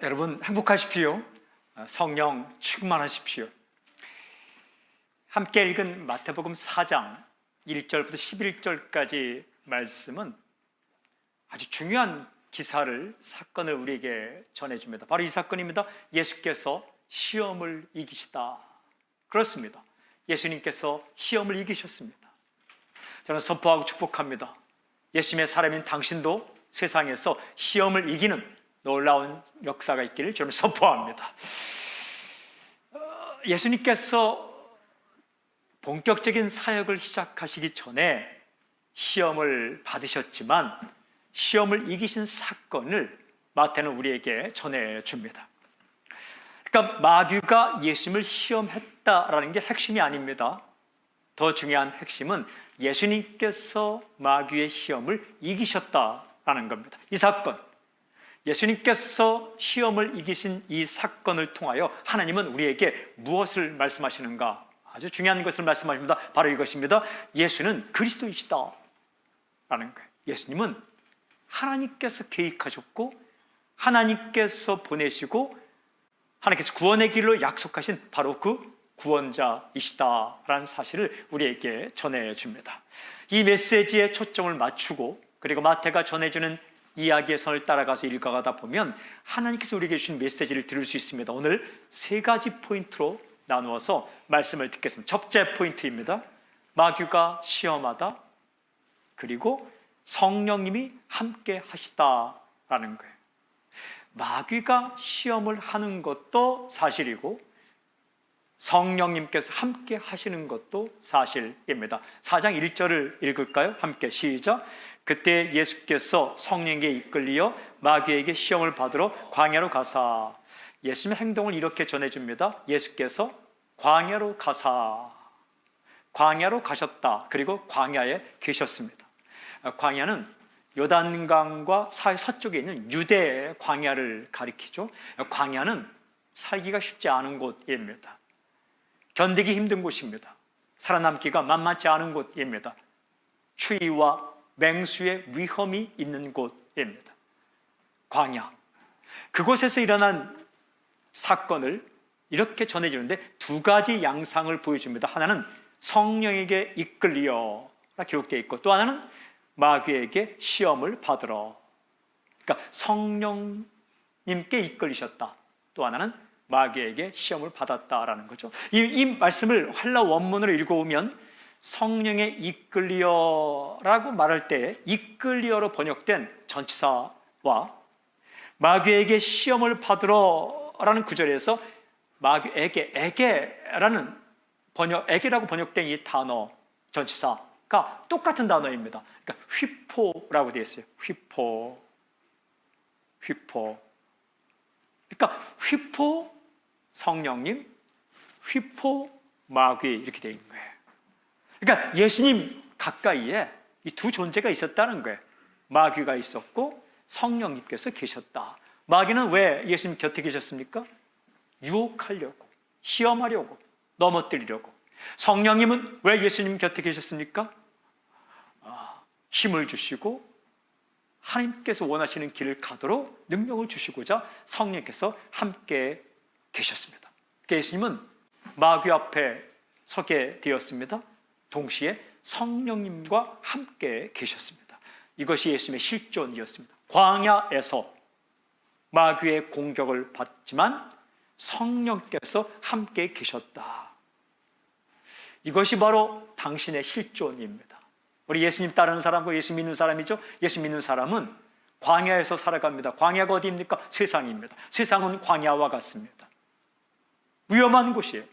여러분 행복하십시오. 성령 충만하십시오. 함께 읽은 마태복음 4장 1절부터 11절까지 말씀은 아주 중요한 사건을 우리에게 전해줍니다. 바로 이 사건입니다. 예수께서 시험을 이기시다. 그렇습니다. 예수님께서 시험을 이기셨습니다. 저는 선포하고 축복합니다. 예수님의 사람인 당신도 세상에서 시험을 이기는 놀라운 역사가 있기를 저는 선포합니다. 예수님께서 본격적인 사역을 시작하시기 전에 시험을 받으셨지만 시험을 이기신 사건을 마태는 우리에게 전해줍니다. 그러니까 마귀가 예수님을 시험했다라는 게 핵심이 아닙니다. 더 중요한 핵심은 예수님께서 마귀의 시험을 이기셨다라는 겁니다. 이 사건, 예수님께서 시험을 이기신 이 사건을 통하여 하나님은 우리에게 무엇을 말씀하시는가? 아주 중요한 것을 말씀하십니다. 바로 이것입니다. 예수는 그리스도이시다 라는 거예요. 예수님은 하나님께서 계획하셨고 하나님께서 보내시고 하나님께서 구원의 길로 약속하신 바로 그 구원자이시다라는 사실을 우리에게 전해줍니다. 이 메시지에 초점을 맞추고 그리고 마태가 전해주는 이야기의 선을 따라가서 읽어가다 보면 하나님께서 우리에게 주신 메시지를 들을 수 있습니다. 오늘 세 가지 포인트로 나누어서 말씀을 듣겠습니다. 첫째 포인트입니다. 마귀가 시험하다, 그리고 성령님이 함께 하시다라는 거예요. 마귀가 시험을 하는 것도 사실이고 성령님께서 함께 하시는 것도 사실입니다. 4장 1절을 읽을까요? 함께 시작. 그때 예수께서 성령에게 이끌리어 마귀에게 시험을 받으러 광야로 가사. 예수님의 행동을 이렇게 전해줍니다. 예수께서 광야로 가사, 광야로 가셨다. 그리고 광야에 계셨습니다. 광야는 요단강과 서쪽에 있는 유대 광야를 가리키죠. 광야는 살기가 쉽지 않은 곳입니다. 견디기 힘든 곳입니다. 살아남기가 만만치 않은 곳입니다. 추위와 맹수의 위험이 있는 곳입니다. 광야. 그곳에서 일어난 사건을 이렇게 전해주는데 두 가지 양상을 보여줍니다. 하나는 성령에게 이끌리어 기록되어 있고 또 하나는 마귀에게 시험을 받으러. 그러니까 성령님께 이끌리셨다. 또 하나는 마귀에게 시험을 받았다라는 거죠. 이 말씀을 헬라 원문으로 읽어보면 성령에 이끌리어라고 말할 때 이끌리어로 번역된 전치사와 마귀에게 시험을 받으러라는 구절에서 마귀에게라는 에게라고 번역된 이 단어 전치사가 똑같은 단어입니다. 그러니까 휘포라고 되어 있어요. 휘포. 그러니까 휘포 성령님, 휘포 마귀 이렇게 되어 있는 거예요. 그러니까 예수님 가까이에 이 두 존재가 있었다는 거예요. 마귀가 있었고 성령님께서 계셨다. 마귀는 왜 예수님 곁에 계셨습니까? 유혹하려고, 시험하려고, 넘어뜨리려고. 성령님은 왜 예수님 곁에 계셨습니까? 힘을 주시고 하나님께서 원하시는 길을 가도록 능력을 주시고자 성령께서 함께 계셨습니다. 예수님은 마귀 앞에 서게 되었습니다. 동시에 성령님과 함께 계셨습니다. 이것이 예수님의 실존이었습니다. 광야에서 마귀의 공격을 받지만 성령께서 함께 계셨다. 이것이 바로 당신의 실존입니다. 우리 예수님 따르는 사람과 예수 믿는 사람이죠. 예수 믿는 사람은 광야에서 살아갑니다. 광야가 어디입니까? 세상입니다. 세상은 광야와 같습니다. 위험한 곳이에요.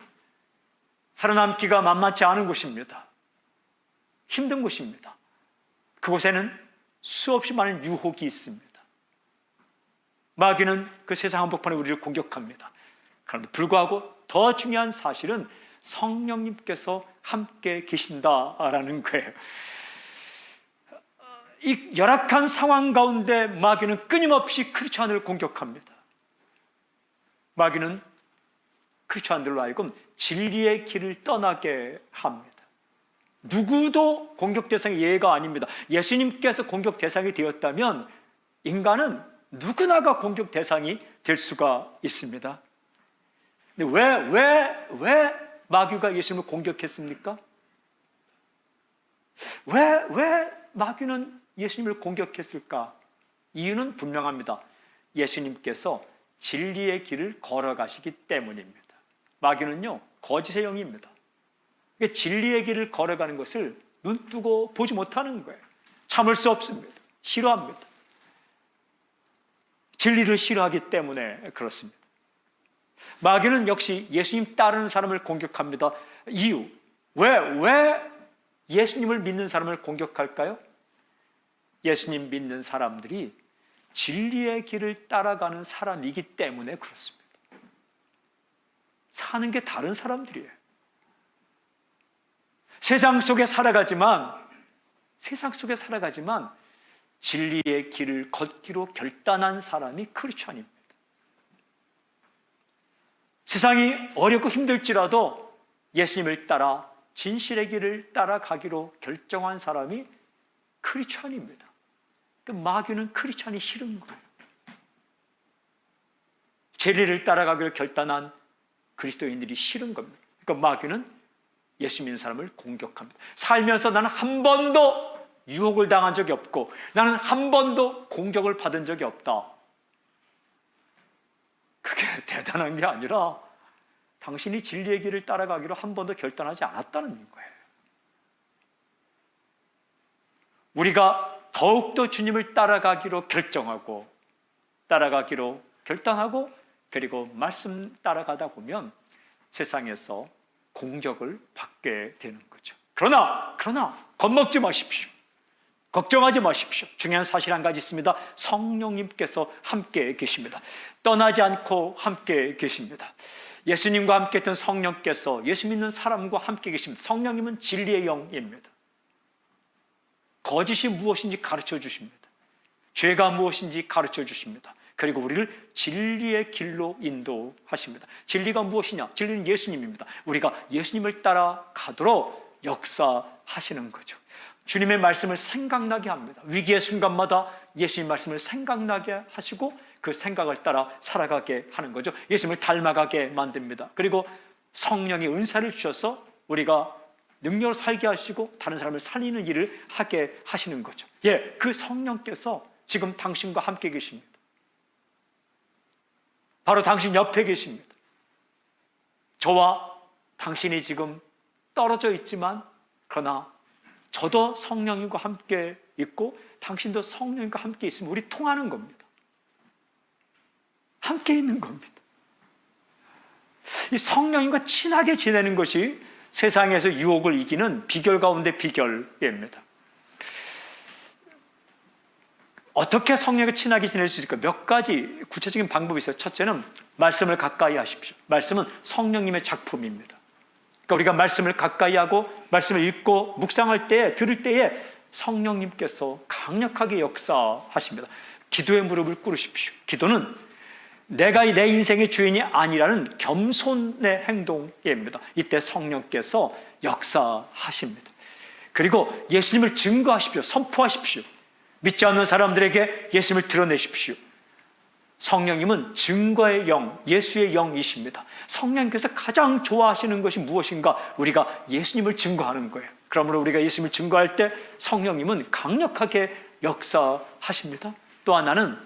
살아남기가 만만치 않은 곳입니다. 힘든 곳입니다. 그곳에는 수없이 많은 유혹이 있습니다. 마귀는 그 세상 한복판에 우리를 공격합니다. 그런데 불구하고 더 중요한 사실은 성령님께서 함께 계신다라는 거예요. 이 열악한 상황 가운데 마귀는 끊임없이 크리스찬을 공격합니다. 마귀는 크리스찬들로 하여금 진리의 길을 떠나게 합니다. 누구도 공격 대상이 예외가 아닙니다. 예수님께서 공격 대상이 되었다면 인간은 누구나가 공격 대상이 될 수가 있습니다. 근데 왜 마귀가 예수님을 공격했습니까? 왜 마귀는 예수님을 공격했을까? 이유는 분명합니다. 예수님께서 진리의 길을 걸어가시기 때문입니다. 마귀는요, 거짓의 영입니다. 진리의 길을 걸어가는 것을 눈뜨고 보지 못하는 거예요. 참을 수 없습니다. 싫어합니다. 진리를 싫어하기 때문에 그렇습니다. 마귀는 역시 예수님 따르는 사람을 공격합니다. 이유, 왜 예수님을 믿는 사람을 공격할까요? 예수님 믿는 사람들이 진리의 길을 따라가는 사람이기 때문에 그렇습니다. 사는 게 다른 사람들이에요. 세상 속에 살아가지만 진리의 길을 걷기로 결단한 사람이 크리스천입니다. 세상이 어렵고 힘들지라도 예수님을 따라 진실의 길을 따라가기로 결정한 사람이 크리스천입니다. 마귀는 크리스천이 싫은 거예요. 진리를 따라가기로 결단한 그리스도인들이 싫은 겁니다. 그러니까 마귀는 예수 믿는 사람을 공격합니다. 살면서 나는 한 번도 유혹을 당한 적이 없고 나는 한 번도 공격을 받은 적이 없다. 그게 대단한 게 아니라 당신이 진리의 길을 따라가기로 한 번도 결단하지 않았다는 거예요. 우리가 더욱더 주님을 따라가기로 결단하고 그리고 말씀 따라가다 보면 세상에서 공격을 받게 되는 거죠. 그러나 겁먹지 마십시오. 걱정하지 마십시오. 중요한 사실 한 가지 있습니다. 성령님께서 함께 계십니다. 떠나지 않고 함께 계십니다. 예수님과 함께 했던 성령께서 예수 믿는 사람과 함께 계십니다. 성령님은 진리의 영입니다. 거짓이 무엇인지 가르쳐 주십니다. 죄가 무엇인지 가르쳐 주십니다. 그리고 우리를 진리의 길로 인도하십니다. 진리가 무엇이냐? 진리는 예수님입니다. 우리가 예수님을 따라가도록 역사하시는 거죠. 주님의 말씀을 생각나게 합니다. 위기의 순간마다 예수님 말씀을 생각나게 하시고 그 생각을 따라 살아가게 하는 거죠. 예수님을 닮아가게 만듭니다. 그리고 성령의 은사를 주셔서 우리가 능력을 살게 하시고 다른 사람을 살리는 일을 하게 하시는 거죠. 그 성령께서 지금 당신과 함께 계십니다. 바로 당신 옆에 계십니다. 저와 당신이 지금 떨어져 있지만 그러나 저도 성령님과 함께 있고 당신도 성령님과 함께 있으면 우리 통하는 겁니다. 함께 있는 겁니다. 이 성령님과 친하게 지내는 것이 세상에서 유혹을 이기는 비결 가운데 비결입니다. 어떻게 성령과 친하게 지낼 수 있을까? 몇 가지 구체적인 방법이 있어요. 첫째는 말씀을 가까이 하십시오. 말씀은 성령님의 작품입니다. 그러니까 우리가 말씀을 가까이 하고 말씀을 읽고 묵상할 때, 들을 때에 성령님께서 강력하게 역사하십니다. 기도의 무릎을 꿇으십시오. 기도는 내가 내 인생의 주인이 아니라는 겸손의 행동입니다. 이때 성령께서 역사하십니다. 그리고 예수님을 증거하십시오. 선포하십시오. 믿지 않는 사람들에게 예수님을 드러내십시오. 성령님은 증거의 영, 예수의 영이십니다. 성령님께서 가장 좋아하시는 것이 무엇인가? 우리가 예수님을 증거하는 거예요. 그러므로 우리가 예수님을 증거할 때 성령님은 강력하게 역사하십니다. 또 하나는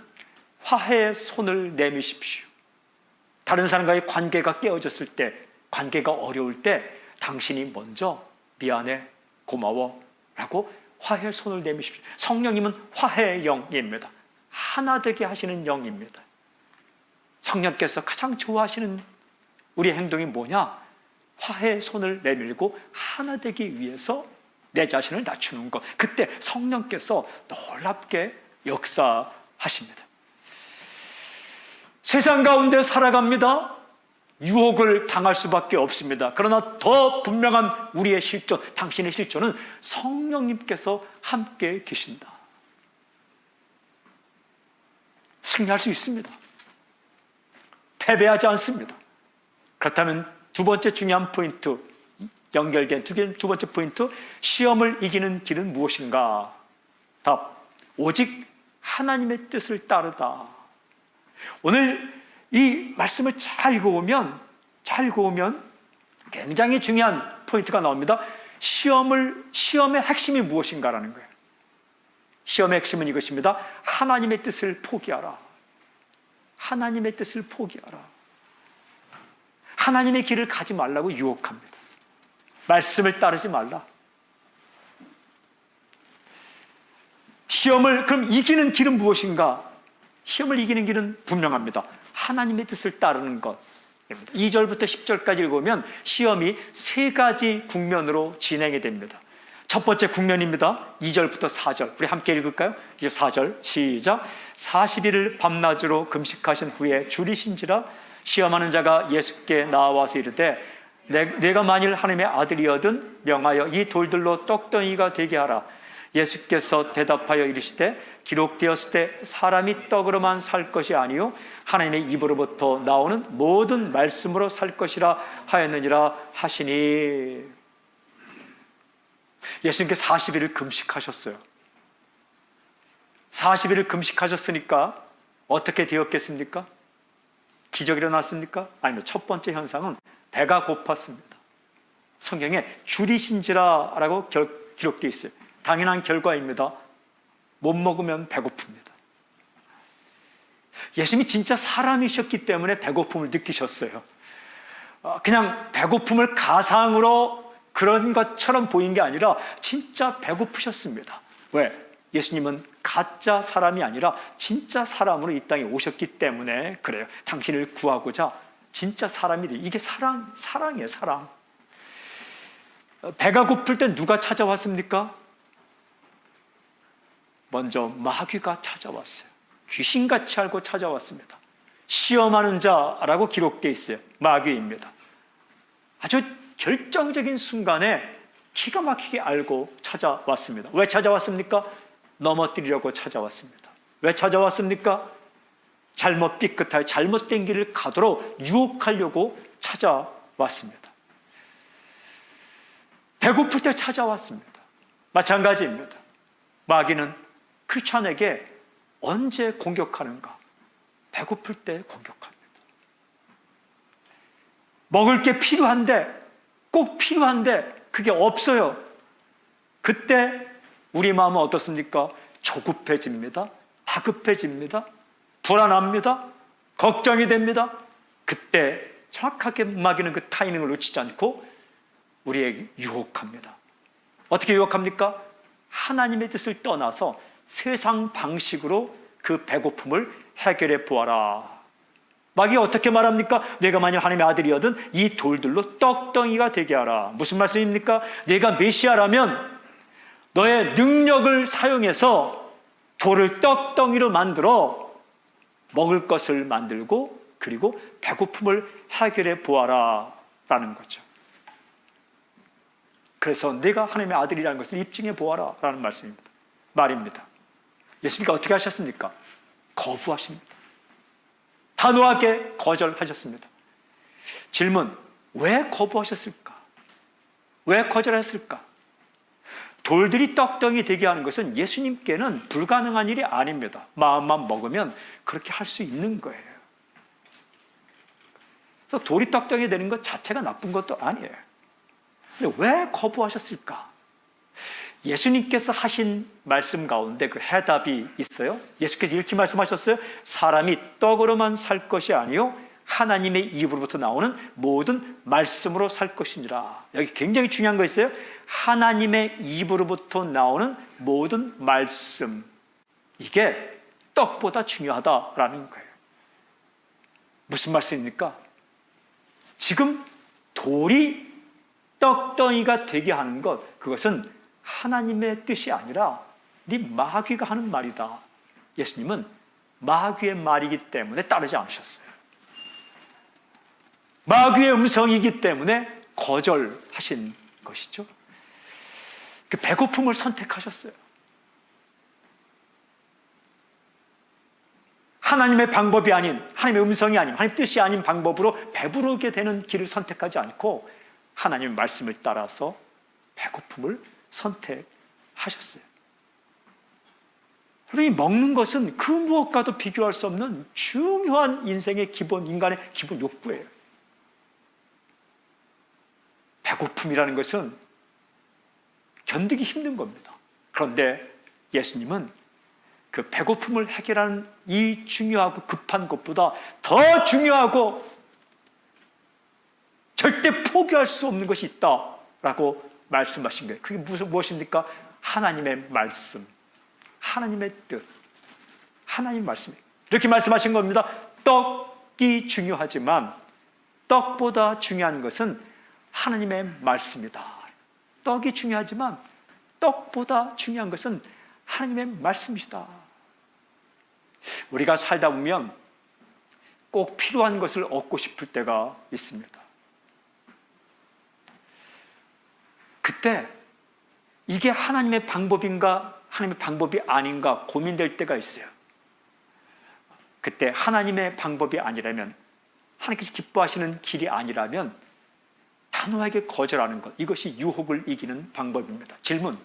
화해의 손을 내미십시오. 다른 사람과의 관계가 깨어졌을 때, 관계가 어려울 때 당신이 먼저 미안해, 고마워 라고 화해의 손을 내미십시오. 성령님은 화해의 영입니다. 하나 되게 하시는 영입니다. 성령께서 가장 좋아하시는 우리의 행동이 뭐냐? 화해의 손을 내밀고 하나 되기 위해서 내 자신을 낮추는 것. 그때 성령께서 놀랍게 역사하십니다. 세상 가운데 살아갑니다. 유혹을 당할 수밖에 없습니다. 그러나 더 분명한 우리의 실존, 당신의 실존은 성령님께서 함께 계신다. 승리할 수 있습니다. 패배하지 않습니다. 그렇다면 두 번째 중요한 포인트, 연결된 두 번째 포인트, 시험을 이기는 길은 무엇인가? 답, 오직 하나님의 뜻을 따르다. 오늘 이 말씀을 잘 읽어보면 굉장히 중요한 포인트가 나옵니다. 시험의 핵심이 무엇인가라는 거예요. 시험의 핵심은 이것입니다. 하나님의 뜻을 포기하라. 하나님의 뜻을 포기하라. 하나님의 길을 가지 말라고 유혹합니다. 말씀을 따르지 말라. 시험을 그럼 이기는 길은 무엇인가? 시험을 이기는 길은 분명합니다. 하나님의 뜻을 따르는 것. 2절부터 10절까지 읽으면 시험이 세 가지 국면으로 진행이 됩니다. 첫 번째 국면입니다. 2절부터 4절. 우리 함께 읽을까요? 이제 4절 시작. 40일을 밤낮으로 금식하신 후에 줄이신지라 시험하는 자가 예수께 나와서 이르되 내가 만일 하나님의 아들이거든 명하여 이 돌들로 떡덩이가 되게 하라. 예수께서 대답하여 이르시되 기록되었을 때 사람이 떡으로만 살 것이 아니요 하나님의 입으로부터 나오는 모든 말씀으로 살 것이라 하였느니라 하시니. 예수님께서 40일을 금식하셨어요. 40일을 금식하셨으니까 어떻게 되었겠습니까? 기적이 일어났습니까? 아니면 첫 번째 현상은 배가 고팠습니다. 성경에 줄이신지라 라고 기록되어 있어요. 당연한 결과입니다. 못 먹으면 배고픕니다. 예수님이 진짜 사람이셨기 때문에 배고픔을 느끼셨어요. 그냥 배고픔을 가상으로 그런 것처럼 보인 게 아니라 진짜 배고프셨습니다. 왜? 예수님은 가짜 사람이 아니라 진짜 사람으로 이 땅에 오셨기 때문에 그래요. 당신을 구하고자 진짜 사람이 돼. 이게 사랑이에요, 사랑. 배가 고플 때 누가 찾아왔습니까? 먼저 마귀가 찾아왔어요. 귀신같이 알고 찾아왔습니다. 시험하는 자라고 기록되어 있어요. 마귀입니다. 아주 결정적인 순간에 기가 막히게 알고 찾아왔습니다. 왜 찾아왔습니까? 넘어뜨리려고 찾아왔습니다. 왜 찾아왔습니까? 잘못 삐끗하여 잘못된 길을 가도록 유혹하려고 찾아왔습니다. 배고플 때 찾아왔습니다. 마찬가지입니다. 마귀는 크리스찬에게 언제 공격하는가? 배고플 때 공격합니다. 먹을 게 필요한데, 꼭 필요한데 그게 없어요. 그때 우리 마음은 어떻습니까? 조급해집니다. 다급해집니다. 불안합니다. 걱정이 됩니다. 그때 정확하게 마귀는 그 타이밍을 놓치지 않고 우리에게 유혹합니다. 어떻게 유혹합니까? 하나님의 뜻을 떠나서 세상 방식으로 그 배고픔을 해결해 보아라. 마귀가 어떻게 말합니까? 내가 만약 하나님의 아들이거든 이 돌들로 떡덩이가 되게 하라. 무슨 말씀입니까? 내가 메시아라면 너의 능력을 사용해서 돌을 떡덩이로 만들어 먹을 것을 만들고 그리고 배고픔을 해결해 보아라 라는 거죠. 그래서 내가 하나님의 아들이라는 것을 입증해 보아라 라는 말입니다. 예수님께서 어떻게 하셨습니까? 거부하십니다. 단호하게 거절하셨습니다. 질문, 왜 거부하셨을까? 왜 거절했을까? 돌들이 떡덩이 되게 하는 것은 예수님께는 불가능한 일이 아닙니다. 마음만 먹으면 그렇게 할 수 있는 거예요. 그래서 돌이 떡덩이 되는 것 자체가 나쁜 것도 아니에요. 근데 왜 거부하셨을까? 예수님께서 하신 말씀 가운데 그 해답이 있어요. 예수께서 이렇게 말씀하셨어요. 사람이 떡으로만 살 것이 아니요 하나님의 입으로부터 나오는 모든 말씀으로 살 것이니라. 여기 굉장히 중요한 거 있어요. 하나님의 입으로부터 나오는 모든 말씀. 이게 떡보다 중요하다라는 거예요. 무슨 말씀입니까? 지금 돌이 떡덩이가 되게 하는 것, 그것은 하나님의 뜻이 아니라 네 마귀가 하는 말이다. 예수님은 마귀의 말이기 때문에 따르지 않으셨어요. 마귀의 음성이기 때문에 거절하신 것이죠. 그 배고픔을 선택하셨어요. 하나님의 방법이 아닌, 하나님의 음성이 아닌, 하나님의 뜻이 아닌 방법으로 배부르게 되는 길을 선택하지 않고 하나님의 말씀을 따라서 배고픔을 선택하셨어요. 여러분, 먹는 것은 그 무엇과도 비교할 수 없는 중요한 인생의 기본, 인간의 기본 욕구예요. 배고픔이라는 것은 견디기 힘든 겁니다. 그런데 예수님은 그 배고픔을 해결하는 이 중요하고 급한 것보다 더 중요하고 절대 포기할 수 없는 것이 있다라고 말씀하신 거예요. 그게 무엇입니까? 하나님의 말씀, 하나님의 뜻, 하나님의 말씀. 이렇게 말씀하신 겁니다. 떡이 중요하지만 떡보다 중요한 것은 하나님의 말씀이다. 떡이 중요하지만 떡보다 중요한 것은 하나님의 말씀이시다. 우리가 살다 보면 꼭 필요한 것을 얻고 싶을 때가 있습니다. 그때 이게 하나님의 방법인가 하나님의 방법이 아닌가 고민될 때가 있어요. 그때 하나님의 방법이 아니라면, 하나님께서 기뻐하시는 길이 아니라면 단호하게 거절하는 것, 이것이 유혹을 이기는 방법입니다. 질문: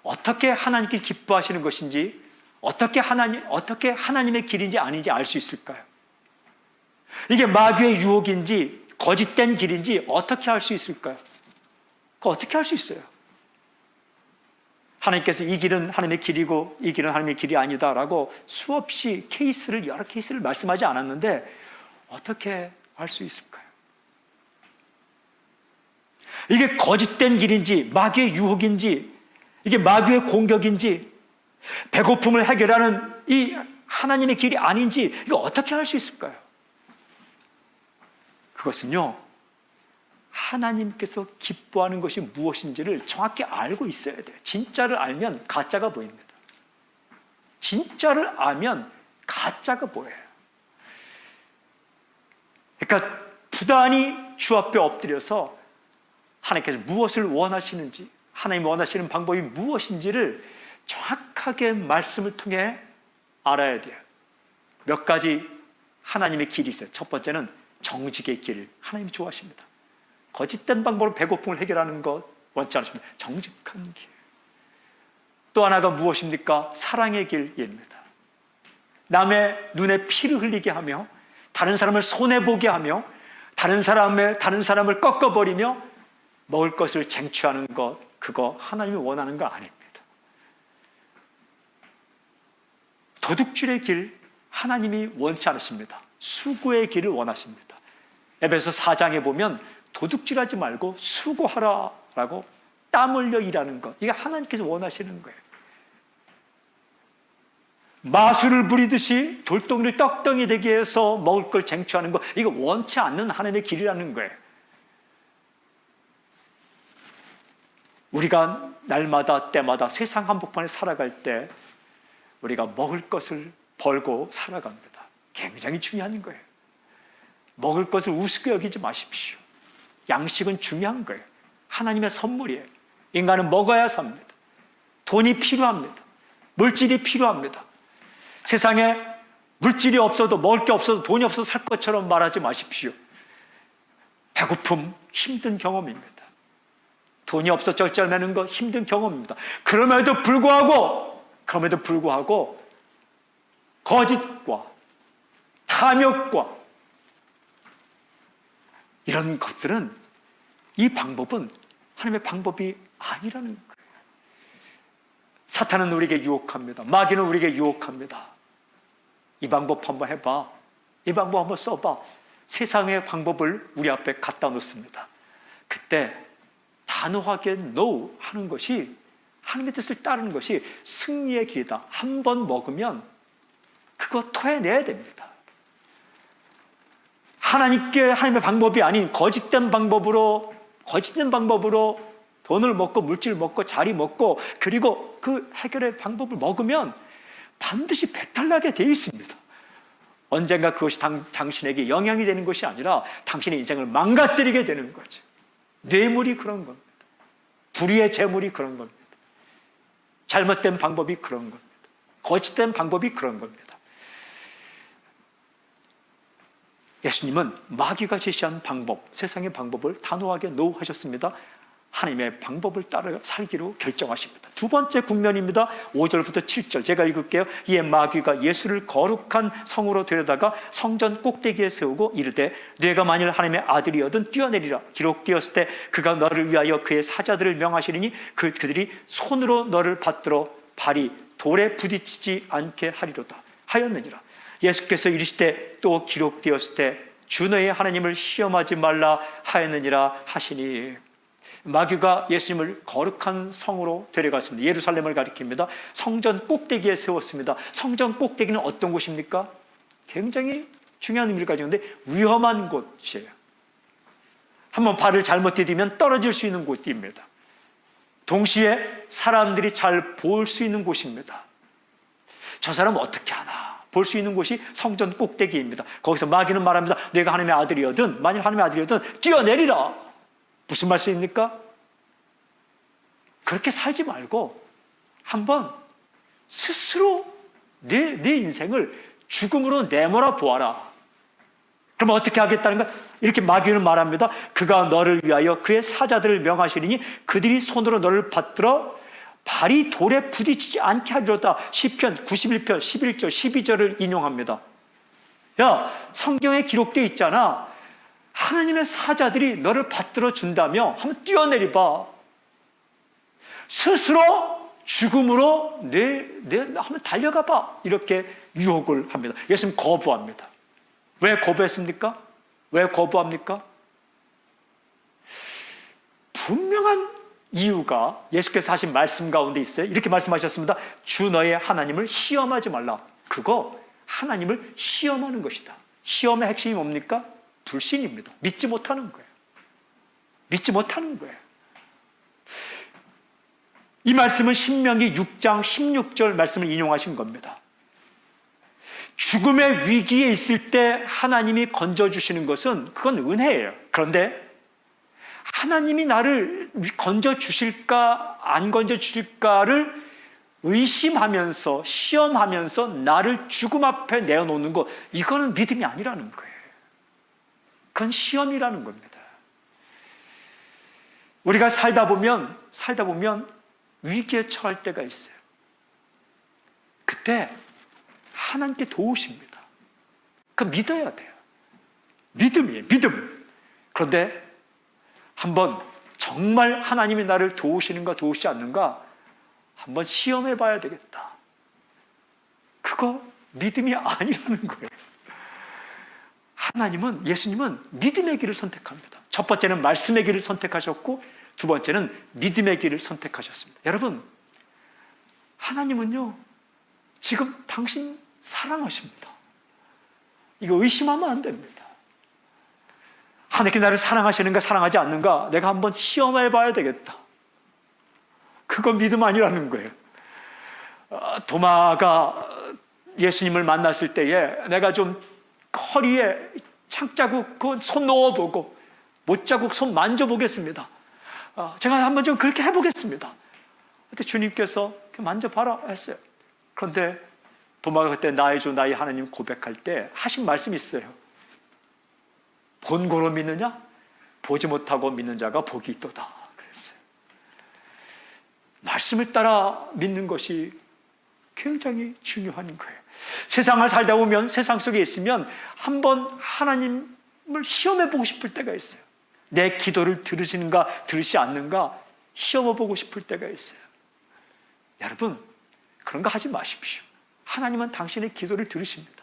어떻게 하나님께 기뻐하시는 것인지, 어떻게 하나님의 길인지 아닌지 알 수 있을까요? 이게 마귀의 유혹인지 거짓된 길인지 어떻게 알 수 있을까요? 그거 어떻게 할 수 있어요? 하나님께서 이 길은 하나님의 길이고 이 길은 하나님의 길이 아니다라고 수없이 여러 케이스를 말씀하지 않았는데 어떻게 알 수 있을까요? 이게 거짓된 길인지 마귀의 유혹인지, 이게 마귀의 공격인지, 배고픔을 해결하는 이 하나님의 길이 아닌지, 이거 어떻게 알 수 있을까요? 그것은요, 하나님께서 기뻐하는 것이 무엇인지를 정확히 알고 있어야 돼요. 진짜를 알면 가짜가 보입니다. 진짜를 알면 가짜가 보여요. 그러니까 부단히 주 앞에 엎드려서 하나님께서 무엇을 원하시는지, 하나님 원하시는 방법이 무엇인지를 정확하게 말씀을 통해 알아야 돼요. 몇 가지 하나님의 길이 있어요. 첫 번째는 정직의 길, 하나님이 좋아하십니다. 거짓된 방법으로 배고픔을 해결하는 것 원치 않으십니다. 정직한 길. 또 하나가 무엇입니까? 사랑의 길입니다. 남의 눈에 피를 흘리게 하며, 다른 사람을 손해보게 하며, 다른 사람을 꺾어버리며 먹을 것을 쟁취하는 것, 그거 하나님이 원하는 거 아닙니다. 도둑질의 길, 하나님이 원치 않으십니다. 수고의 길을 원하십니다. 에베소 4장에 보면 도둑질하지 말고 수고하라라고, 땀 흘려 일하는 것, 이게 하나님께서 원하시는 거예요. 마술을 부리듯이 돌덩이를 떡덩이 되게 해서 먹을 걸 쟁취하는 것, 이거 원치 않는 하나님의 길이라는 거예요. 우리가 날마다 때마다 세상 한복판에 살아갈 때 우리가 먹을 것을 벌고 살아갑니다. 굉장히 중요한 거예요. 먹을 것을 우습게 여기지 마십시오. 양식은 중요한 거예요. 하나님의 선물이에요. 인간은 먹어야 삽니다. 돈이 필요합니다. 물질이 필요합니다. 세상에 물질이 없어도, 먹을 게 없어도, 돈이 없어도 살 것처럼 말하지 마십시오. 배고픔 힘든 경험입니다. 돈이 없어 쩔쩔매는 거 힘든 경험입니다. 그럼에도 불구하고 거짓과 탐욕과 이런 것들은, 이 방법은 하나님의 방법이 아니라는 거예요. 사탄은 우리에게 유혹합니다. 마귀는 우리에게 유혹합니다. 이 방법 한번 해봐. 이 방법 한번 써봐. 세상의 방법을 우리 앞에 갖다 놓습니다. 그때 단호하게 NO 하는 것이, 하나님의 뜻을 따르는 것이 승리의 길이다. 한 번 먹으면 그거 토해내야 됩니다. 하나님의 방법이 아닌 거짓된 방법으로 돈을 먹고 물질을 먹고 자리 먹고, 그리고 그 해결의 방법을 먹으면 반드시 배탈나게 되어 있습니다. 언젠가 그것이 당신에게 영향이 되는 것이 아니라 당신의 인생을 망가뜨리게 되는 거죠. 뇌물이 그런 겁니다. 불의의 재물이 그런 겁니다. 잘못된 방법이 그런 겁니다. 거짓된 방법이 그런 겁니다. 예수님은 마귀가 제시한 방법, 세상의 방법을 단호하게 NO 하셨습니다. 하나님의 방법을 따라 살기로 결정하십니다. 두 번째 국면입니다. 5절부터 7절 제가 읽을게요. 이에 마귀가 예수를 거룩한 성으로 데려다가 성전 꼭대기에 세우고 이르되 네가 만일 하나님의 아들이거든 뛰어내리라. 기록되었을 때 그가 너를 위하여 그의 사자들을 명하시리니 그들이 손으로 너를 받들어 발이 돌에 부딪히지 않게 하리로다 하였느니라. 예수께서 이르시되 또 기록되었을 때 주 너의 하나님을 시험하지 말라 하였느니라 하시니, 마귀가 예수님을 거룩한 성으로 데려갔습니다. 예루살렘을 가리킵니다. 성전 꼭대기에 세웠습니다. 성전 꼭대기는 어떤 곳입니까? 굉장히 중요한 의미를 가지고 있는데 위험한 곳이에요. 한번 발을 잘못 디디면 떨어질 수 있는 곳입니다. 동시에 사람들이 잘 볼 수 있는 곳입니다. 저 사람은 어떻게 하나 볼 수 있는 곳이 성전 꼭대기입니다. 거기서 마귀는 말합니다. 내가 하나님의 아들이거든, 만일 하나님의 아들이거든 뛰어내리라. 무슨 말씀입니까? 그렇게 살지 말고 한번 스스로 내 인생을 죽음으로 내몰아 보아라. 그럼 어떻게 하겠다는 가 이렇게 마귀는 말합니다. 그가 너를 위하여 그의 사자들을 명하시리니 그들이 손으로 너를 받들어 발이 돌에 부딪히지 않게 하리로다. 시편 91편 11절 12절을 인용합니다. 야, 성경에 기록되어 있잖아. 하나님의 사자들이 너를 받들어 준다며 한번 뛰어내리봐. 스스로 죽음으로 한번 달려가봐. 이렇게 유혹을 합니다. 예수님 거부합니다. 왜 거부했습니까? 왜 거부합니까? 분명한 이유가 예수께서 하신 말씀 가운데 있어요. 이렇게 말씀하셨습니다. 주 너의 하나님을 시험하지 말라. 그거 하나님을 시험하는 것이다. 시험의 핵심이 뭡니까? 불신입니다. 믿지 못하는 거예요. 믿지 못하는 거예요. 이 말씀은 신명기 6장 16절 말씀을 인용하신 겁니다. 죽음의 위기에 있을 때 하나님이 건져주시는 것은 그건 은혜예요. 그런데 하나님이 나를 건져주실까 안 건져주실까를 의심하면서 시험하면서 나를 죽음 앞에 내어놓는 것, 이거는 믿음이 아니라는 거예요. 그건 시험이라는 겁니다. 우리가 살다 보면 위기에 처할 때가 있어요. 그때 하나님께 도우십니다. 그 믿어야 돼요. 믿음이에요. 믿음. 그런데 한번 정말 하나님이 나를 도우시는가 도우시지 않는가 한번 시험해 봐야 되겠다. 그거 믿음이 아니라는 거예요. 예수님은 믿음의 길을 선택합니다. 첫 번째는 말씀의 길을 선택하셨고 두 번째는 믿음의 길을 선택하셨습니다. 여러분, 하나님은요 지금 당신 사랑하십니다. 이거 의심하면 안 됩니다. 하나님께 나를 사랑하시는가 사랑하지 않는가 내가 한번 시험해 봐야 되겠다. 그건 믿음 아니라는 거예요. 도마가 예수님을 만났을 때에 내가 좀 허리에 창자국 손 넣어보고 못자국 손 만져보겠습니다. 제가 한번 좀 그렇게 해보겠습니다. 그때 주님께서 만져봐라 했어요. 그런데 도마가 그때 나의 주 나의 하나님 고백할 때 하신 말씀이 있어요. 본고로 믿느냐? 보지 못하고 믿는 자가 복이 있도다 그랬어요. 말씀을 따라 믿는 것이 굉장히 중요한 거예요. 세상을 살다 보면 세상 속에 있으면 한번 하나님을 시험해 보고 싶을 때가 있어요. 내 기도를 들으시는가 들으시지 않는가 시험해 보고 싶을 때가 있어요. 여러분, 그런 거 하지 마십시오. 하나님은 당신의 기도를 들으십니다.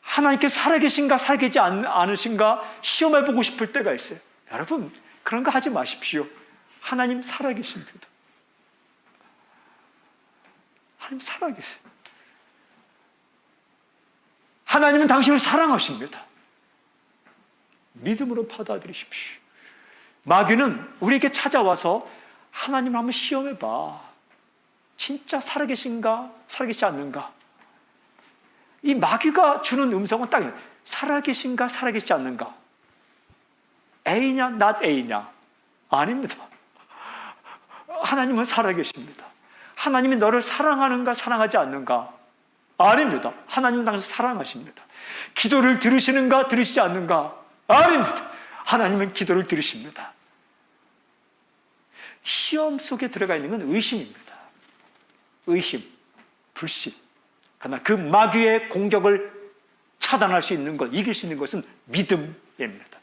하나님께 살아계신가 살아계지 않으신가 시험해보고 싶을 때가 있어요. 여러분, 그런 거 하지 마십시오. 하나님 살아계십니다. 하나님 살아계세요. 하나님은 당신을 사랑하십니다. 믿음으로 받아들이십시오. 마귀는 우리에게 찾아와서 하나님을 한번 시험해봐. 진짜 살아계신가 살아계시지 않는가. 이 마귀가 주는 음성은 딱 살아계신가 살아계시지 않는가. A냐 not A냐. 아닙니다. 하나님은 살아계십니다. 하나님이 너를 사랑하는가 사랑하지 않는가. 아닙니다. 하나님 당신 사랑하십니다. 기도를 들으시는가 들으시지 않는가. 아닙니다. 하나님은 기도를 들으십니다. 시험 속에 들어가 있는 건 의심입니다. 의심, 불신. 그러나 그 마귀의 공격을 차단할 수 있는 것, 이길 수 있는 것은 믿음입니다.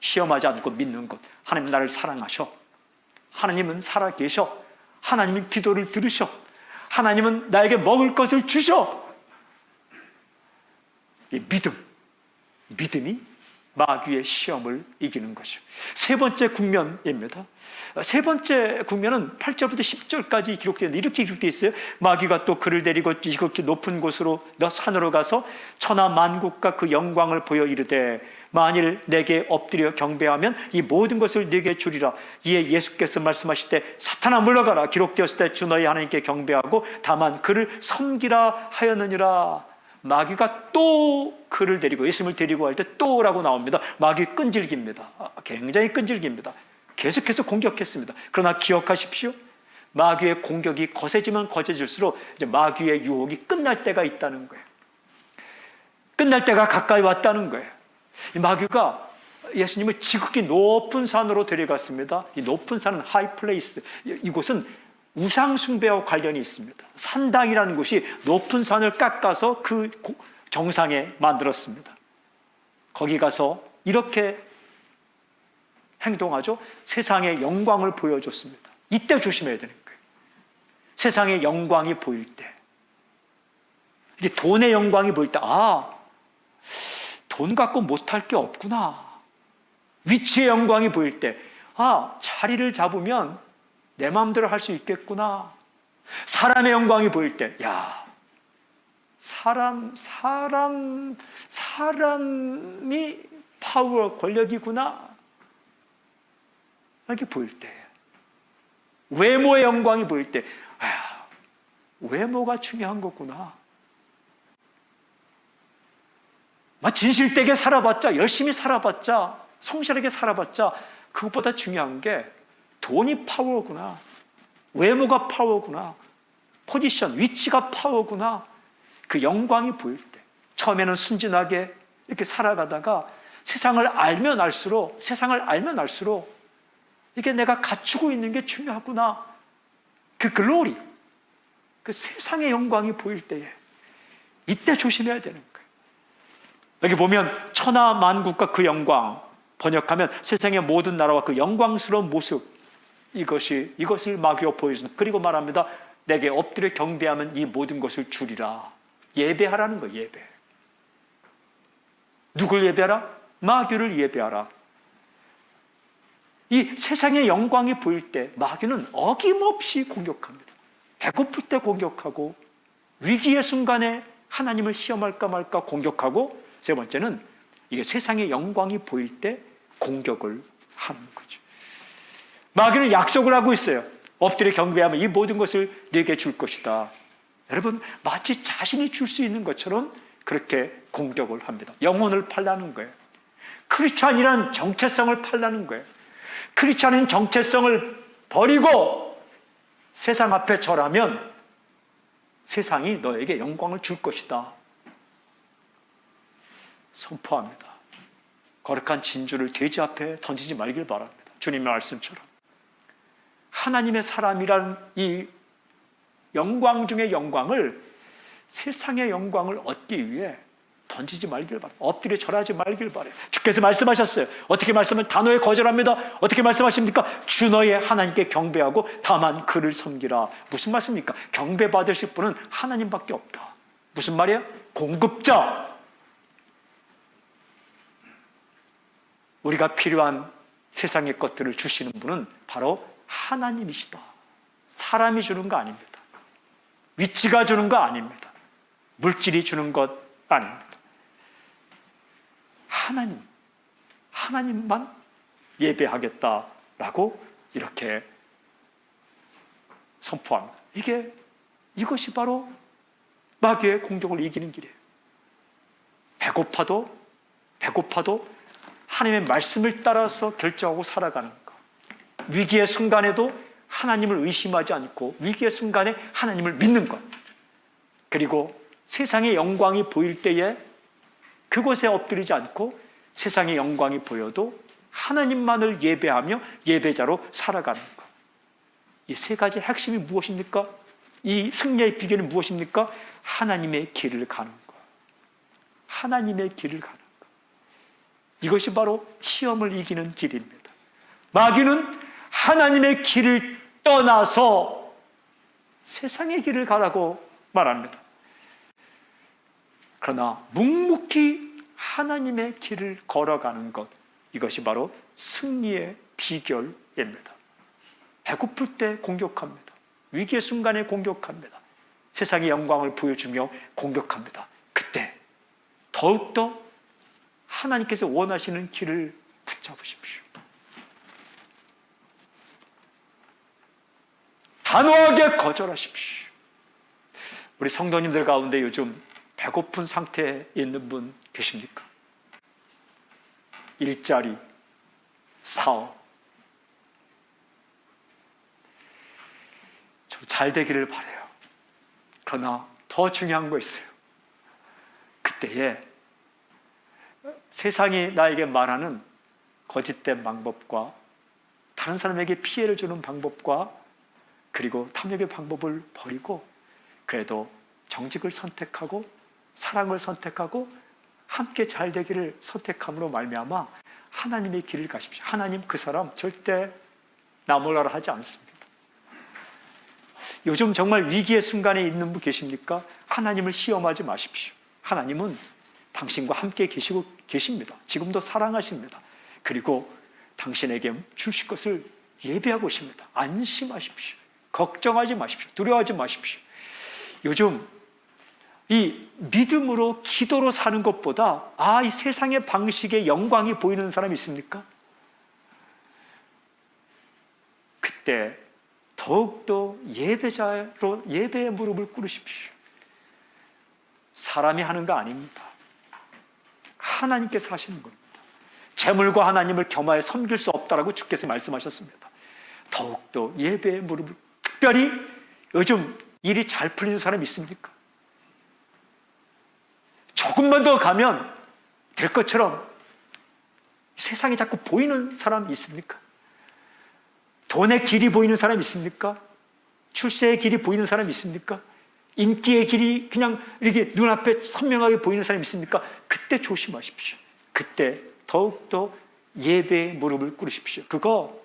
시험하지 않고 믿는 것. 하나님 나를 사랑하셔. 하나님은 살아계셔. 하나님은 기도를 들으셔. 하나님은 나에게 먹을 것을 주셔. 이 믿음이 마귀의 시험을 이기는 것이죠. 세 번째 국면입니다. 세 번째 국면은 8절부터 10절까지 기록되는데 이렇게 기록되어 있어요. 마귀가 또 그를 데리고 지극히 높은 곳으로 산으로 가서 천하 만국과 그 영광을 보여 이르되 만일 내게 엎드려 경배하면 이 모든 것을 내게 주리라. 이에 예수께서 말씀하실 사탄아 물러가라. 기록되었을 때 주 너희 하나님께 경배하고 다만 그를 섬기라 하였느니라. 마귀가 또 그를 데리고, 예수님을 데리고 할 때 또라고 나옵니다. 마귀 끈질깁니다. 굉장히 끈질깁니다. 계속해서 공격했습니다. 그러나 기억하십시오. 마귀의 공격이 거세지면 거세질수록 이제 마귀의 유혹이 끝날 때가 있다는 거예요. 끝날 때가 가까이 왔다는 거예요. 이 마귀가 예수님을 지극히 높은 산으로 데려갔습니다. 이 높은 산은 하이 플레이스. 이곳은 우상 숭배와 관련이 있습니다. 산당이라는 곳이 높은 산을 깎아서 그 정상에 만들었습니다. 거기 가서 이렇게 행동하죠. 세상의 영광을 보여줬습니다. 이때 조심해야 되는 거예요. 세상의 영광이 보일 때, 이게 돈의 영광이 보일 때, 돈 갖고 못할 게 없구나. 위치의 영광이 보일 때, 자리를 잡으면 내 마음대로 할 수 있겠구나. 사람의 영광이 보일 때, 사람이 파워, 권력이구나. 이렇게 보일 때, 외모의 영광이 보일 때, 외모가 중요한 거구나. 진실되게 살아봤자, 열심히 살아봤자, 성실하게 살아봤자 그것보다 중요한 게 돈이 파워구나. 외모가 파워구나. 포지션, 위치가 파워구나. 그 영광이 보일 때, 처음에는 순진하게 이렇게 살아가다가 세상을 알면 알수록 이게 내가 갖추고 있는 게 중요하구나. 그 글로리, 그 세상의 영광이 보일 때에 이때 조심해야 되는 거예요. 여기 보면 천하 만국과 그 영광, 번역하면 세상의 모든 나라와 그 영광스러운 모습, 이것을 마귀가 보여준다. 그리고 말합니다. 내게 엎드려 경배하면 이 모든 것을 주리라. 예배하라는 거예요. 예배. 누굴 예배하라? 마귀를 예배하라. 이 세상의 영광이 보일 때 마귀는 어김없이 공격합니다. 배고플 때 공격하고, 위기의 순간에 하나님을 시험할까 말까 공격하고, 세 번째는 이게 세상의 영광이 보일 때 공격을 하는 거죠. 마귀는 약속을 하고 있어요. 엎드려 경배하면 이 모든 것을 내게 줄 것이다. 여러분, 마치 자신이 줄 수 있는 것처럼 그렇게 공격을 합니다. 영혼을 팔라는 거예요. 크리스찬이란 정체성을 팔라는 거예요. 크리스찬인 정체성을 버리고 세상 앞에 절하면 세상이 너에게 영광을 줄 것이다. 선포합니다. 거룩한 진주를 돼지 앞에 던지지 말길 바랍니다. 주님의 말씀처럼. 하나님의 사람이란 이 영광 중의 영광을, 세상의 영광을 얻기 위해 던지지 말길 바랍니다. 엎드려 절하지 말길 바라요. 주께서 말씀하셨어요. 어떻게 말씀을 단호히 거절합니다. 어떻게 말씀하십니까? 주 너의 하나님께 경배하고 다만 그를 섬기라. 무슨 말씀입니까? 경배받으실 분은 하나님밖에 없다. 무슨 말이에요? 공급자. 우리가 필요한 세상의 것들을 주시는 분은 바로 하나님이시다. 사람이 주는 거 아닙니다. 위치가 주는 거 아닙니다. 물질이 주는 것 아닙니다. 하나님만 예배하겠다라고 이렇게 선포합니다. 이것이 바로 마귀의 공격을 이기는 길이에요. 배고파도 하나님의 말씀을 따라서 결정하고 살아가는 것. 위기의 순간에도 하나님을 의심하지 않고 위기의 순간에 하나님을 믿는 것. 그리고 세상의 영광이 보일 때에 그곳에 엎드리지 않고 세상의 영광이 보여도 하나님만을 예배하며 예배자로 살아가는 것. 이 세 가지 핵심이 무엇입니까? 이 승리의 비결은 무엇입니까? 하나님의 길을 가는 것. 하나님의 길을 가는 것. 이것이 바로 시험을 이기는 길입니다. 마귀는 하나님의 길을 떠나서 세상의 길을 가라고 말합니다. 그러나 묵묵히 하나님의 길을 걸어가는 것, 이것이 바로 승리의 비결입니다. 배고플 때 공격합니다. 위기의 순간에 공격합니다. 세상의 영광을 보여주며 공격합니다. 그때 더욱더 하나님께서 원하시는 길을 붙잡으십시오. 단호하게 거절하십시오. 우리 성도님들 가운데 요즘 배고픈 상태에 있는 분 계십니까? 일자리, 사업, 좀 잘 되기를 바라요. 그러나 더 중요한 거 있어요. 그때에 세상이 나에게 말하는 거짓된 방법과 다른 사람에게 피해를 주는 방법과 그리고 탐욕의 방법을 버리고 그래도 정직을 선택하고 사랑을 선택하고 함께 잘 되기를 선택함으로 말미암아 하나님의 길을 가십시오. 하나님 그 사람 절대 나 몰라라 하지 않습니다. 요즘 정말 위기의 순간에 있는 분 계십니까? 하나님을 시험하지 마십시오. 하나님은 당신과 함께 계십니다. 지금도 사랑하십니다. 그리고 당신에게 주실 것을 예배하고 있습니다. 안심하십시오. 걱정하지 마십시오. 두려워하지 마십시오. 요즘 이 믿음으로 기도로 사는 것보다 이 세상의 방식의 영광이 보이는 사람이 있습니까? 그때 더욱더 예배자로 예배의 무릎을 꿇으십시오. 사람이 하는 거 아닙니다. 하나님께서 하시는 겁니다. 재물과 하나님을 겸하여 섬길 수 없다라고 주께서 말씀하셨습니다. 더욱더 예배의 무릎을, 특별히 요즘 일이 잘 풀리는 사람이 있습니까? 조금만 더 가면 될 것처럼 세상이 자꾸 보이는 사람이 있습니까? 돈의 길이 보이는 사람이 있습니까? 출세의 길이 보이는 사람이 있습니까? 인기의 길이 그냥 이렇게 눈앞에 선명하게 보이는 사람이 있습니까? 그때 조심하십시오. 그때 더욱더 예배의 무릎을 꿇으십시오. 그거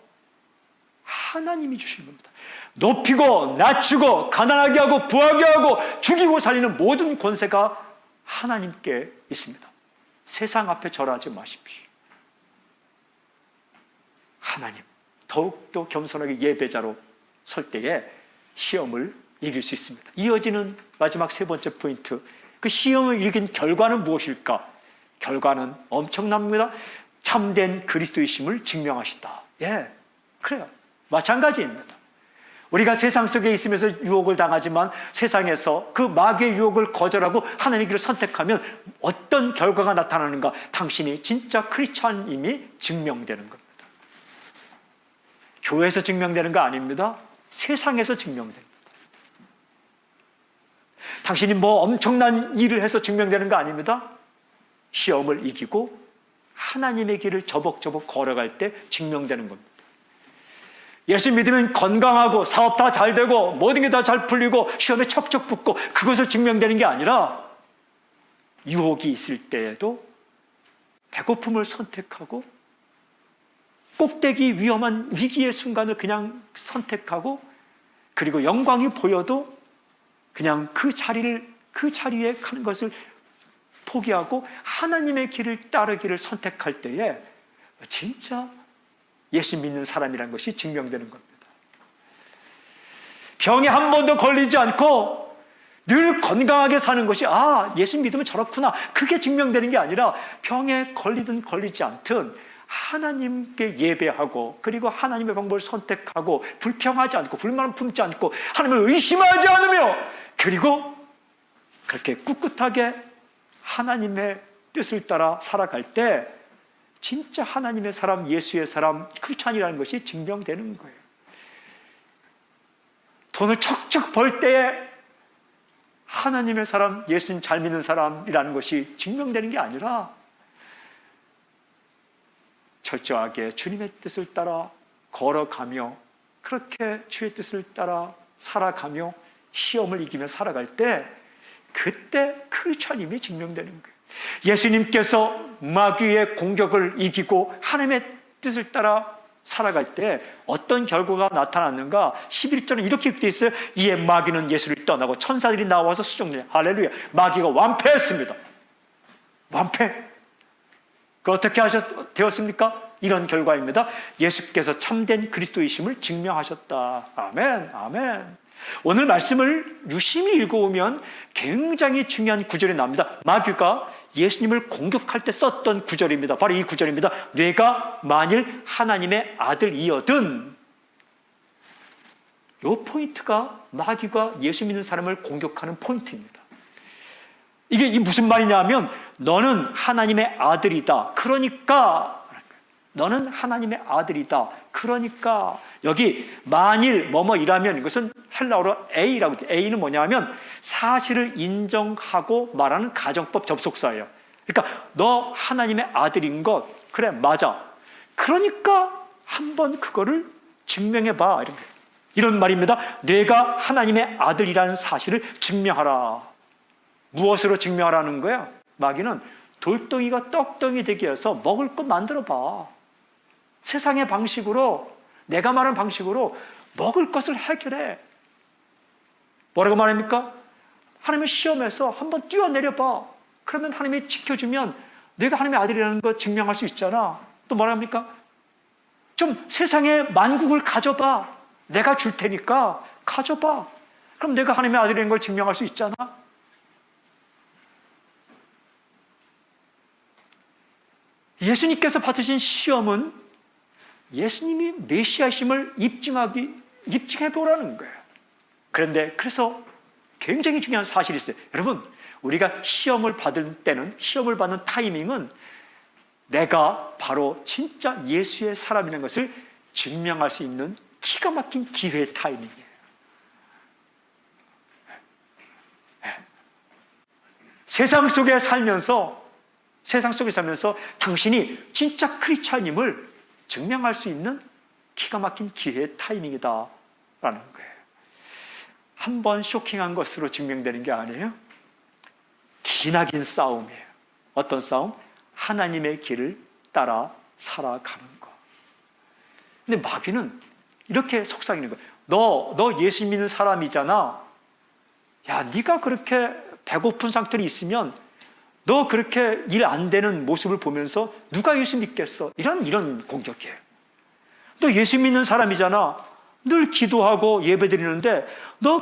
하나님이 주시는 겁니다. 높이고 낮추고 가난하게 하고 부하게 하고 죽이고 살리는 모든 권세가 하나님께 있습니다. 세상 앞에 절하지 마십시오. 하나님, 더욱더 겸손하게 예배자로 설 때에 시험을 이길 수 있습니다. 이어지는 마지막 세 번째 포인트, 그 시험을 이긴 결과는 무엇일까? 결과는 엄청납니다. 참된 그리스도이심을 증명하시다. 예, 그래요. 마찬가지입니다. 우리가 세상 속에 있으면서 유혹을 당하지만 세상에서 그 마귀의 유혹을 거절하고 하나님의 길을 선택하면 어떤 결과가 나타나는가? 당신이 진짜 크리스찬임이 증명되는 겁니다. 교회에서 증명되는 거 아닙니다. 세상에서 증명됩니다. 당신이 뭐 엄청난 일을 해서 증명되는 거 아닙니다. 시험을 이기고 하나님의 길을 저벅저벅 걸어갈 때 증명되는 겁니다. 예수 믿으면 건강하고 사업 다 잘 되고 모든 게 다 잘 풀리고 시험에 척척 붙고 그것을 증명되는 게 아니라 유혹이 있을 때에도 배고픔을 선택하고 꼭대기 위험한 위기의 순간을 그냥 선택하고 그리고 영광이 보여도 그냥 그 자리에 가는 것을 포기하고 하나님의 길을 따르기를 선택할 때에 진짜 예수 믿는 사람이라는 것이 증명되는 겁니다. 병에 한 번도 걸리지 않고 늘 건강하게 사는 것이 예수 믿으면 저렇구나, 그게 증명되는 게 아니라 병에 걸리든 걸리지 않든 하나님께 예배하고 그리고 하나님의 방법을 선택하고 불평하지 않고 불만을 품지 않고 하나님을 의심하지 않으며 그리고 그렇게 꿋꿋하게 하나님의 뜻을 따라 살아갈 때 진짜 하나님의 사람, 예수의 사람, 크리스찬이라는 것이 증명되는 거예요. 돈을 척척 벌 때에 하나님의 사람, 예수님 잘 믿는 사람이라는 것이 증명되는 게 아니라 철저하게 주님의 뜻을 따라 걸어가며 그렇게 주의 뜻을 따라 살아가며 시험을 이기며 살아갈 때 그때 크리스천임이 증명되는 거예요. 예수님께서 마귀의 공격을 이기고 하나님의 뜻을 따라 살아갈 때 어떤 결과가 나타났는가? 11절은 이렇게 되어 있어요. 이에 마귀는 예수를 떠나고 천사들이 나와서 수종되니 할렐루야. 마귀가 완패했습니다. 완패. 그 어떻게 되었습니까? 이런 결과입니다. 예수께서 참된 그리스도이심을 증명하셨다. 아멘, 아멘. 오늘 말씀을 유심히 읽어오면 굉장히 중요한 구절이 나옵니다. 마귀가 예수님을 공격할 때 썼던 구절입니다. 바로 이 구절입니다. 내가 만일 하나님의 아들이어든. 이 포인트가 마귀가 예수 믿는 사람을 공격하는 포인트입니다. 이게 무슨 말이냐면 너는 하나님의 아들이다. 그러니까 너는 하나님의 아들이다. 그러니까 여기 만일 뭐뭐이라면 이것은 헬라어로 A라고 해요. A는 뭐냐면 사실을 인정하고 말하는 가정법 접속사예요. 그러니까 너 하나님의 아들인 것 그래 맞아. 그러니까 한번 그거를 증명해봐. 이런 말입니다. 내가 하나님의 아들이라는 사실을 증명하라. 무엇으로 증명하라는 거야? 마귀는 돌덩이가 떡덩이 되게 해서 먹을 것 만들어봐. 세상의 방식으로 내가 말하는 방식으로 먹을 것을 해결해. 뭐라고 말합니까? 하나님의 시험에서 한번 뛰어내려봐. 그러면 하나님이 지켜주면 내가 하나님의 아들이라는 거 증명할 수 있잖아. 또 뭐랍니까? 좀 세상의 만국을 가져봐. 내가 줄 테니까 가져봐. 그럼 내가 하나님의 아들이라는 걸 증명할 수 있잖아. 예수님께서 받으신 시험은 예수님이 메시아심을 입증해 보라는 거예요. 그런데 그래서 굉장히 중요한 사실이 있어요. 여러분, 우리가 시험을 받을 때는, 시험을 받는 타이밍은 내가 바로 진짜 예수의 사람이라는 것을 증명할 수 있는 기가 막힌 기회의 타이밍이에요. 세상 속에 살면서 당신이 진짜 크리스찬임을 증명할 수 있는 기가 막힌 기회의 타이밍이다라는 거예요. 한 번 쇼킹한 것으로 증명되는 게 아니에요. 기나긴 싸움이에요. 어떤 싸움? 하나님의 길을 따라 살아가는 거. 근데 마귀는 이렇게 속삭이는 거예요. 너 예수 믿는 사람이잖아. 야, 네가 그렇게 배고픈 상태로 있으면 너 그렇게 일 안 되는 모습을 보면서 누가 예수 믿겠어? 이런 공격이에요. 너 예수 믿는 사람이잖아. 늘 기도하고 예배 드리는데 너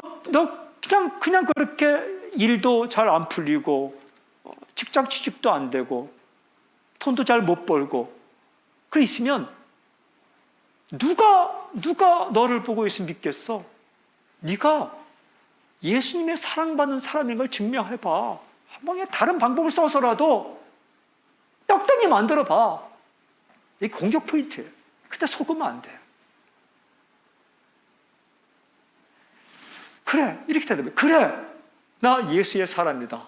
그냥 그렇게 일도 잘 안 풀리고 직장 취직도 안 되고 돈도 잘 못 벌고 그래 있으면 누가 너를 보고 예수 믿겠어? 네가 예수님의 사랑받는 사람인 걸 증명해봐. 한번 다른 방법을 써서라도 떡떡이 만들어봐. 이게 공격 포인트예요. 그때 속으면 안 돼요. 그래, 이렇게 되면 그래, 나 예수의 사람이다.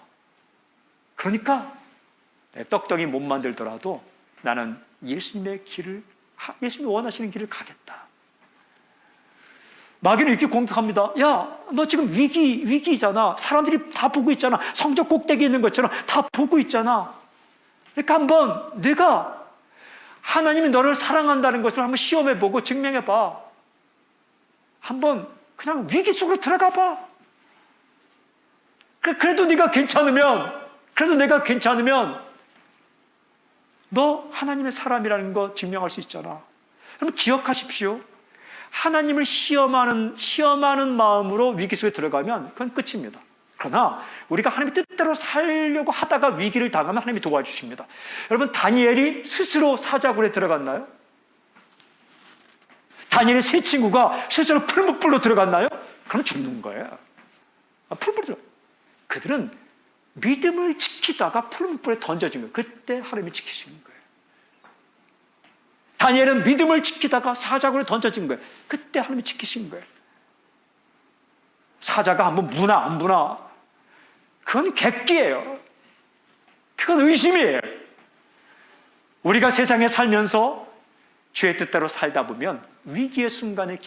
그러니까 내 떡떡이 못 만들더라도 나는 예수님의 길을, 예수님이 원하시는 길을 가겠다. 마귀는 이렇게 공격합니다. 야, 너 지금 위기잖아. 사람들이 다 보고 있잖아. 성적 꼭대기에 있는 것처럼 다 보고 있잖아. 그러니까 한번 내가 하나님이 너를 사랑한다는 것을 한번 시험해보고 증명해봐. 한번 그냥 위기 속으로 들어가봐. 그래도 내가 괜찮으면 너 하나님의 사람이라는 거 증명할 수 있잖아. 여러분 기억하십시오. 하나님을 시험하는 마음으로 위기 속에 들어가면 그건 끝입니다. 그러나 우리가 하나님의 뜻대로 살려고 하다가 위기를 당하면 하나님이 도와주십니다. 여러분 다니엘이 스스로 사자굴에 들어갔나요? 다니엘의 세 친구가 스스로 풀무불로 들어갔나요? 그럼 죽는 거예요. 풀무불로. 그들은 믿음을 지키다가 풀무불에 던져진 거예요. 그때 하나님이 지키시는 거예요. 다니엘은 믿음을 지키다가 사자굴에 던져진 거예요. 그때 하나님이 지키신 거예요. 사자가 한번 무나 안 무나 그건 객기예요. 그건 의심이에요. 우리가 세상에 살면서 주의 뜻대로 살다 보면 위기의 순간에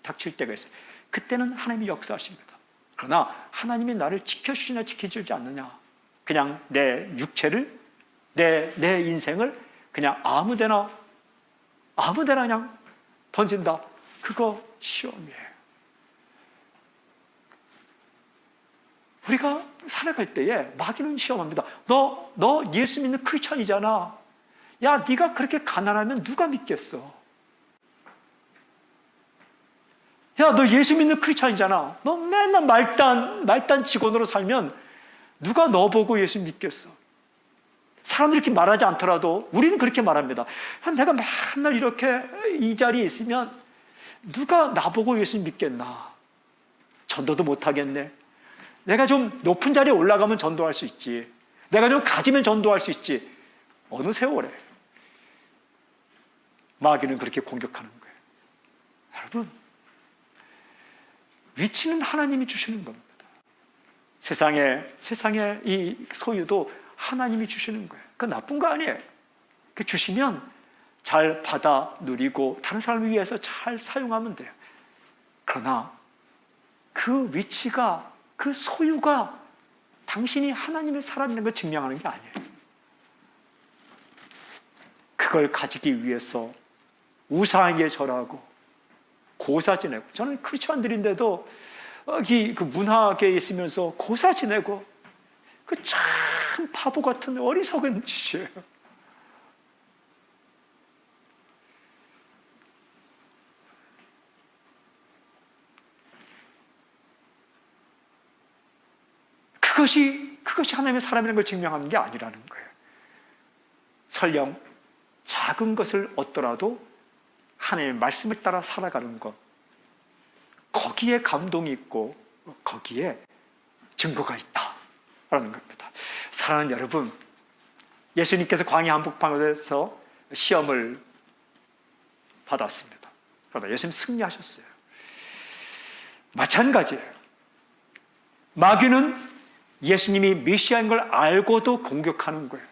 닥칠 때가 있어요. 그때는 하나님이 역사하십니다. 그러나 하나님이 나를 지켜주시나 지켜주지 않느냐, 그냥 내 육체를, 내 인생을 그냥 아무데나 그냥 던진다, 그거 시험이에요. 우리가 살아갈 때에 마귀는 시험합니다. 너 예수 믿는 크리스천이잖아. 야, 네가 그렇게 가난하면 누가 믿겠어? 야, 너 예수 믿는 크리스천이잖아. 너 맨날 말단 직원으로 살면 누가 너 보고 예수 믿겠어? 사람들이 이렇게 말하지 않더라도 우리는 그렇게 말합니다. 내가 맨날 이렇게 이 자리에 있으면 누가 나보고 예수 믿겠나? 전도도 못하겠네. 내가 좀 높은 자리에 올라가면 전도할 수 있지. 내가 좀 가지면 전도할 수 있지. 어느 세월에 마귀는 그렇게 공격하는 거예요. 여러분, 위치는 하나님이 주시는 겁니다. 세상의 이 소유도 하나님이 주시는 거예요. 그 나쁜 거 아니에요. 그 주시면 잘 받아 누리고 다른 사람을 위해서 잘 사용하면 돼요. 그러나 그 위치가, 그 소유가 당신이 하나님의 사람이라는 걸 증명하는 게 아니에요. 그걸 가지기 위해서 우상에게 절하고 고사 지내고, 저는 크리스천들인데도 여기 그 문화계에 있으면서 고사 지내고, 그 참 바보 같은 어리석은 짓이에요. 그것이 하나님의 사람이라는 걸 증명하는 게 아니라는 거예요. 설령 작은 것을 얻더라도 하나님의 말씀을 따라 살아가는 것, 거기에 감동이 있고 거기에 증거가 있다라는 겁니다. 사랑하는 여러분, 예수님께서 광야 한복판에서 시험을 받았습니다. 그러나 예수님 승리하셨어요. 마찬가지예요. 마귀는 예수님이 메시아인 걸 알고도 공격하는 거예요.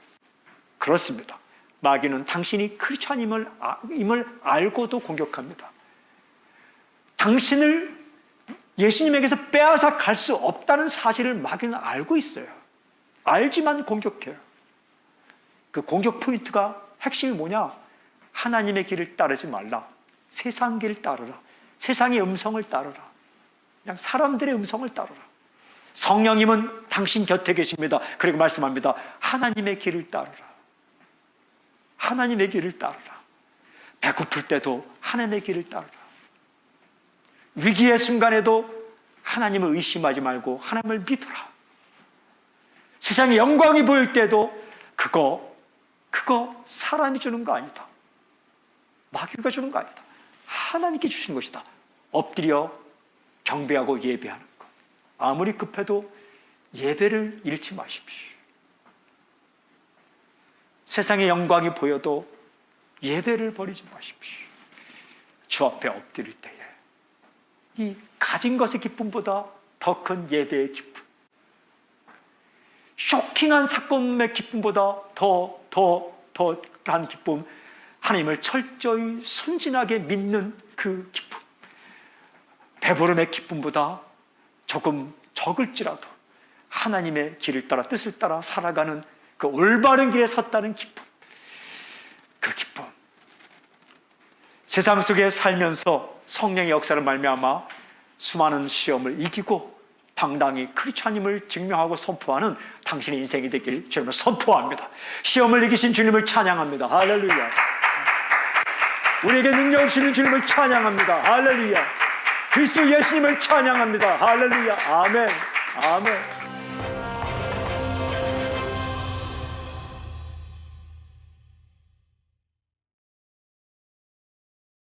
그렇습니다. 마귀는 당신이 크리스천임을 알고도 공격합니다. 당신을 예수님에게서 빼앗아 갈 수 없다는 사실을 마귀는 알고 있어요. 알지만 공격해요. 그 공격 포인트가, 핵심이 뭐냐? 하나님의 길을 따르지 말라. 세상 길을 따르라. 세상의 음성을 따르라. 그냥 사람들의 음성을 따르라. 성령님은 당신 곁에 계십니다. 그리고 말씀합니다. 하나님의 길을 따르라. 하나님의 길을 따르라. 배고플 때도 하나님의 길을 따르라. 위기의 순간에도 하나님을 의심하지 말고 하나님을 믿어라. 세상에 영광이 보일 때도 그거 사람이 주는 거 아니다. 마귀가 주는 거 아니다. 하나님께 주신 것이다. 엎드려 경배하고 예배하는 것. 아무리 급해도 예배를 잃지 마십시오. 세상의 영광이 보여도 예배를 버리지 마십시오. 주 앞에 엎드릴 때에 이 가진 것의 기쁨보다 더 큰 예배의 기쁨, 쇼킹한 사건의 기쁨보다 더한 기쁨, 하나님을 철저히 순진하게 믿는 그 기쁨, 배부름의 기쁨보다 조금 적을지라도 하나님의 길을 따라 뜻을 따라 살아가는 그 올바른 길에 섰다는 기쁨, 그 기쁨, 세상 속에 살면서 성령의 역사를 말미암아 수많은 시험을 이기고 당당히 크리스천임을 증명하고 선포하는 당신의 인생이 되길 주님을 선포합니다. 시험을 이기신 주님을 찬양합니다. 할렐루야. 우리에게 능력을 주시는 주님을 찬양합니다. 할렐루야. 그리스도 예수님을 찬양합니다. 할렐루야. 아멘. 아멘.